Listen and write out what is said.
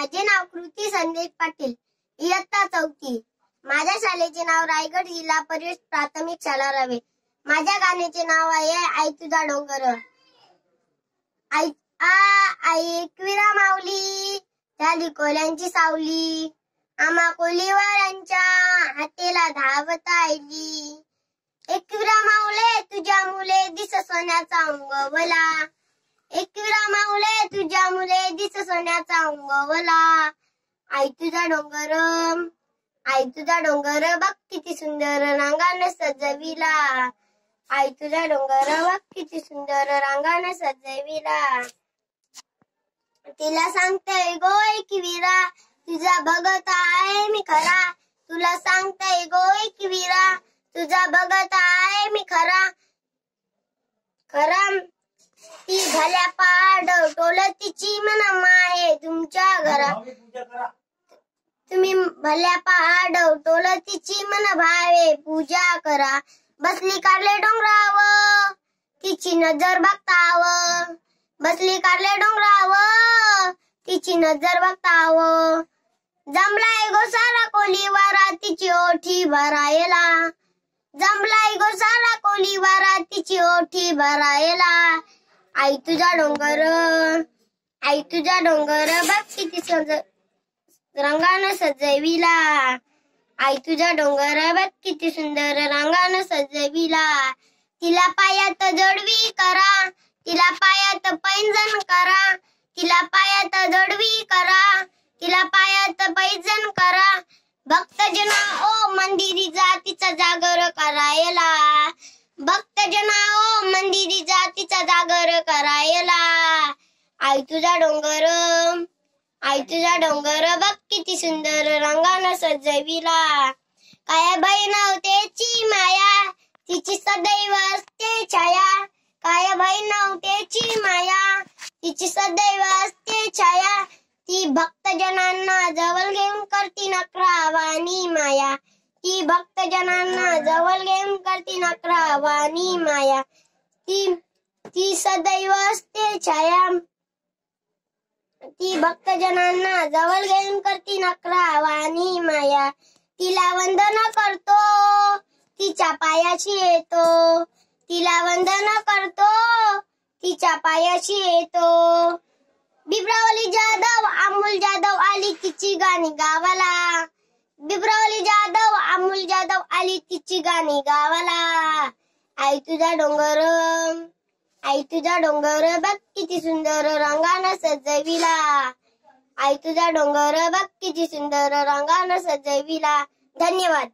माझे नाव कृती संदेश पाटील, इयत्ता 4थी. माझ्या शाळेचे नाव रायगड जिल्हा परिषद प्राथमिक शाळा रावे. माझ्या गाण्याचे नाव आहे आई तुझा डोंगर. आई एकविरा माऊली झाली कोल्यांची सावली, आम्हा कोलीवारांच्या हातेला धावत आली. एकविरा माऊले तुझ्या मुले दिस सोन्याचा अंगवला, एकविरा माऊले तुझ्या मुले दिस सोन्याचा अंगवला. आई तुझा डोंगर, आई तुझा डोंगर बघ किती सुंदर रांगाने सजविला. आई तुझा डोंगर बघ किती सुंदर रांगाने सजविला. तिला सांगते गो एकविरा तुझा बघत आहे मी खरा, तुला सांगते गो एकविरा तुझा बघत आहे मी खरा. खरा ती भल्या पाड टोल तिची मन माये तुमच्या घरा. तुम्ही भल्या पहाड टोल तिची मन भावे पूजा करा. बसली कारले डोंगराव तिची नजर बघताव, बसली कारले डोंगराव तिची नजर बघताव. जमलाय गोसारा कोलीवारा तिची ओठी भरायला, जमलाय गोसारा कोलीवारा तिची ओठी भरायला. आई तुझा डोंगर, आई तुझा डोंगर बघ किती रंगानं सजविला. आई तुझा डोंगर बघ किती सुंदर रंगानं सजविला. तिला पायात जोडवी करा, तिला पायात पैंजण करा, तिला पायात जोडवी करा, तिला पायात पैंजण करा. भक्तजना ओ मंदिरी जातीचा जागर करायला, भक्तजना ओ मंदिरी जातीचा जागर करायला. आई तुझा डोंगर, आई तुझा डोंगर बघ किती सुंदर रंगानं सजविला. काय बहिणवतेची माया तिची सदैव असते छाया, काय बहिणवतेची माया तिची सदैव असते छाया. ती भक्तजनांना जवळ घेऊन करती नखरावानी माया, ती भक्तजनांना जवळ घेऊन करती नखरावानी माया. ती सदैव असते छाया, ती भक्तजनांना जवळ घेऊन करती नखरावानी माया. तिला वंदन करतो तिच्या पायाशी येतो, तिला वंदन करतो तिच्या पायाशी येतो. बिब्रावली जाधव अमोल जाधव आली तिची गाणी गावाला, बिब्रावली जाधव अमोल जाधव आली तिची गाणी गावाला. आई तुझा डोंगर, आई तुझा डोंगर बघ किती सुंदर रंगानं सजविला. आई तुझा डोंगर बघ किती सुंदर रंगानं सजविला. धन्यवाद.